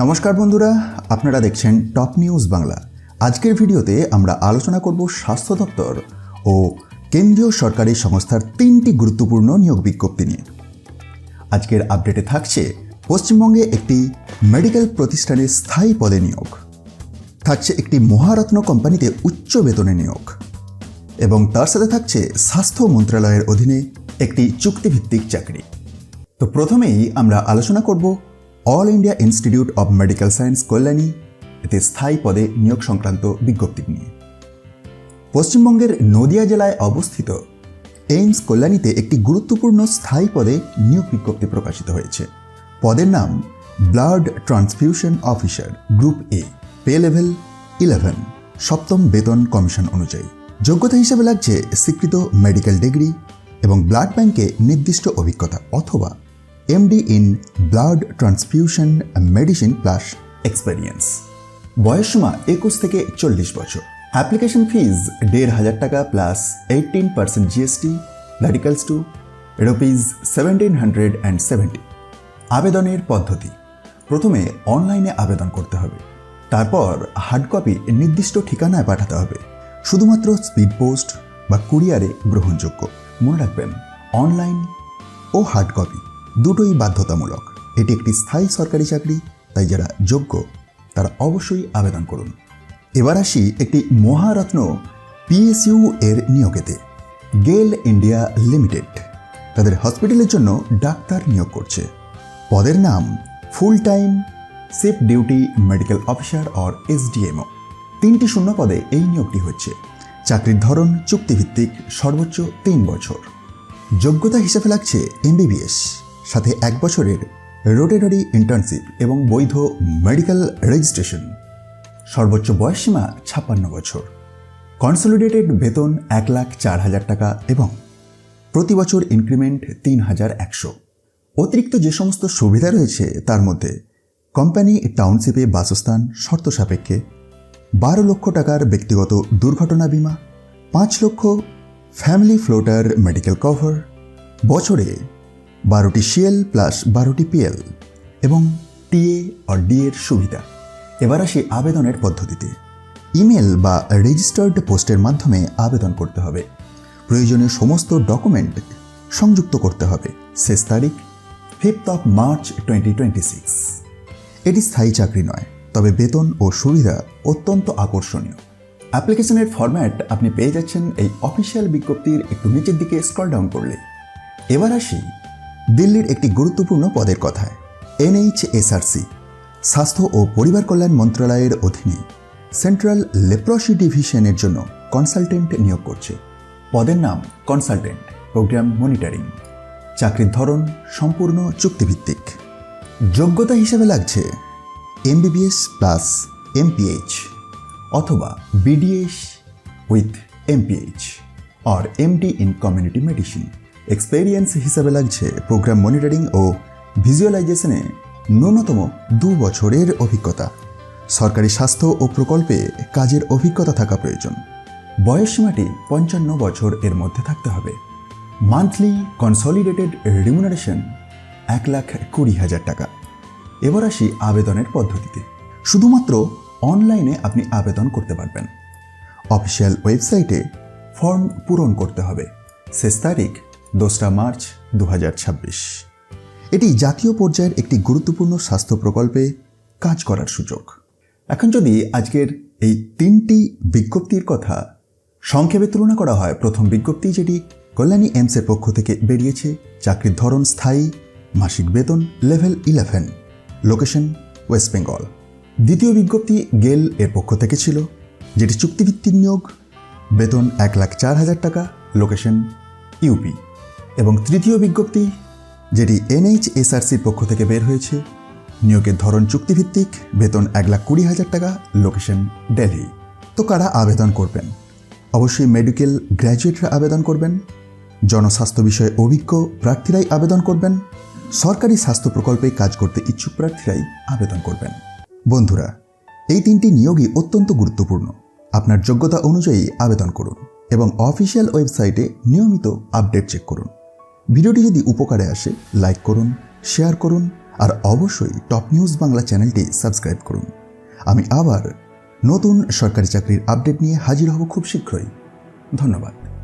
নমস্কার বন্ধুরা, আপনারা দেখছেন টপ নিউজ বাংলা। আজকের ভিডিওতে আমরা আলোচনা করব স্বাস্থ্য দপ্তর ও কেন্দ্রীয় সরকারি সংস্থার 3টি গুরুত্বপূর্ণ নিয়োগ বিজ্ঞপ্তি নিয়ে। আজকের আপডেটে থাকছে পশ্চিমবঙ্গে একটি মেডিকেল প্রতিষ্ঠানে স্থায়ী পদে নিয়োগ, থাকছে একটি মহারত্ন কোম্পানিতে উচ্চ বেতনে নিয়োগ এবং তার সাথে থাকছে স্বাস্থ্য মন্ত্রণালয়ের অধীনে একটি চুক্তিভিত্তিক চাকরি। তো প্রথমেই আমরা আলোচনা করব all India institute of medical science Kalyani এতে স্থায়ী পদে নিয়োগ সংক্রান্ত বিজ্ঞপ্তি নিয়ে। পশ্চিমবঙ্গের নদিয়া জেলায় অবস্থিত এইমস কল্যাণীতে একটি গুরুত্বপূর্ণ স্থায়ী পদে নিয়োগ বিজ্ঞপ্তি প্রকাশিত হয়েছে। পদের নাম ব্লাড ট্রান্সফিউশন অফিসার, গ্রুপ এ, পে লেভেল 11, সপ্তম বেতন কমিশন অনুযায়ী। যোগ্যতা হিসেবে লাগছে স্বীকৃত মেডিকেল ডিগ্রি এবং ব্লাড ব্যাংকে নির্দিষ্ট অভিজ্ঞতা অথবা MD in blood transfusion medicine plus experience. বয়সসীমা 21 থেকে 40 বছর। অ্যাপ্লিকেশন ফিজ 1,500 টাকা plus 18% GST, that equals to ₹1,770। আবেদনের পদ্ধতি: প্রথমে অনলাইনে আবেদন করতে হবে, তারপর হার্ড কপি নির্দিষ্ট ঠিকানায় পাঠাতে হবে। শুধুমাত্র স্পিড পোস্ট বা কুরিয়ারে গ্রহণযোগ্য। মনে রাখবেন, অনলাইন ও হার্ড কপি দুটোই বাধ্যতামূলক। এটি একটি স্থায়ী সরকারি চাকরি, তাই যারা যোগ্য তারা অবশ্যই আবেদন করুন। এবার আসি একটি মহারত্ন PSU এর নিয়োগেতে। গেল ইন্ডিয়া লিমিটেড তাদের হসপিটালের জন্য ডাক্তার নিয়োগ করছে। পদের নাম full time shift duty medical officer or SDMO। 3টি শূন্য পদে এই নিয়োগটি হচ্ছে। চাকরির ধরন চুক্তিভিত্তিক, সর্বোচ্চ 3 বছর। যোগ্যতা হিসেবে লাগছে MBBS, সাথে 1 বছরের রোটেটরি ইন্টার্নশিপ এবং বৈধ মেডিকেল রেজিস্ট্রেশন। সর্বোচ্চ বয়সসীমা 56 বছর। কনসলিডেটেড বেতন 1,04,000 টাকা এবং প্রতি বছর ইনক্রিমেন্ট 3,100। অতিরিক্ত যে সমস্ত সুবিধা রয়েছে তার মধ্যে কোম্পানি টাউনশিপে বাসস্থান শর্ত সাপেক্ষে, 12 লক্ষ টাকার ব্যক্তিগত দুর্ঘটনা বিমা, 5 লক্ষ ফ্যামিলি ফ্লোটার মেডিকেল কভার, বছরে 12টি CL প্লাস 12টি PL এবং TA আর D এর সুবিধা। এবার আসি আবেদনের পদ্ধতিতে। ইমেল বা রেজিস্টার্ড পোস্টের মাধ্যমে আবেদন করতে হবে। প্রয়োজনীয় সমস্ত ডকুমেন্ট সংযুক্ত করতে হবে। শেষ তারিখ 5 মার্চ 2026। এটি স্থায়ী চাকরি নয়, তবে বেতন ও সুবিধা অত্যন্ত আকর্ষণীয়। অ্যাপ্লিকেশনের ফরম্যাট আপনি পেয়ে যাচ্ছেন এই অফিসিয়াল বিজ্ঞপ্তির একটু নিচের দিকে স্ক্রল ডাউন করলে। এবার আসি দিল্লির একটি গুরুত্বপূর্ণ পদের কথায়। NHSRC স্বাস্থ্য ও পরিবার কল্যাণ মন্ত্রণালয়ের অধীনে সেন্ট্রাল লেপ্রসি ডিভিশনের জন্য কনসালটেন্ট নিয়োগ করছে। পদের নাম কনসালটেন্ট প্রোগ্রাম মনিটরিং। চাকরির ধরন সম্পূর্ণ চুক্তিভিত্তিক। যোগ্যতা হিসেবে লাগছে MBBS প্লাস MPH অথবা BDS উইথ MPH আর MD in community medicine. Experience হিসেবে লাগছে প্রোগ্রাম মনিটরিং ও ভিজুয়ালাইজেশনে ন্যূনতম 2 বছরের অভিজ্ঞতা। সরকারি স্বাস্থ্য ও প্রকল্পে কাজের অভিজ্ঞতা থাকা প্রয়োজন। বয়সসীমাটি 55 বছর এর মধ্যে থাকতে হবে। মান্থলি কনসলিডেটেড রিমুনারেশন 1,20,000 টাকা। এবার আসি আবেদনের পদ্ধতিতে। শুধুমাত্র অনলাইনে আপনি আবেদন করতে পারবেন। অফিসিয়াল ওয়েবসাইটে ফর্ম পূরণ করতে হবে। শেষ তারিখ 2 মার্চ 2026। এটি জাতীয় পর্যায়ের একটি গুরুত্বপূর্ণ স্বাস্থ্য প্রকল্পে কাজ করার সুযোগ। এখন যদি আজকের এই 3টি বিজ্ঞপ্তির কথা সংক্ষেপে তুলনা করা হয়, প্রথম বিজ্ঞপ্তি যেটি কল্যাণী এইমসের পক্ষ থেকে বেরিয়েছে, চাকরির ধরন স্থায়ী, মাসিক বেতন লেভেল 11, লোকেশন ওয়েস্ট বেঙ্গল। দ্বিতীয় বিজ্ঞপ্তি গেল এর পক্ষ থেকে ছিল, যেটি চুক্তিভিত্তিক নিয়োগ, বেতন 1,04,000 টাকা, লোকেশন UP। এবং তৃতীয় বিজ্ঞপ্তি যেটি NHSRCর পক্ষ থেকে বের হয়েছে, নিয়োগের ধরন চুক্তিভিত্তিক, বেতন 1,20,000 টাকা, লোকেশন দিল্লি। তো কারা আবেদন করবেন? অবশ্যই মেডিকেল গ্র্যাজুয়েটরা আবেদন করবেন, জনস্বাস্থ্য বিষয়ে অভিজ্ঞ প্রার্থীরাই আবেদন করবেন, সরকারি স্বাস্থ্য প্রকল্পে কাজ করতে ইচ্ছুক প্রার্থীরাই আবেদন করবেন। বন্ধুরা, এই 3টি নিয়োগই অত্যন্ত গুরুত্বপূর্ণ। আপনার যোগ্যতা অনুযায়ী আবেদন করুন এবং অফিসিয়াল ওয়েবসাইটে নিয়মিত আপডেট চেক করুন। ভিডিওটি যদি উপকারে আসে লাইক করুন, শেয়ার করুন আর অবশ্যই টপ নিউজ বাংলা চ্যানেলটি সাবস্ক্রাইব করুন। আমি আবার নতুন সরকারি চাকরির আপডেট নিয়ে হাজির হব খুব শীঘ্রই। ধন্যবাদ।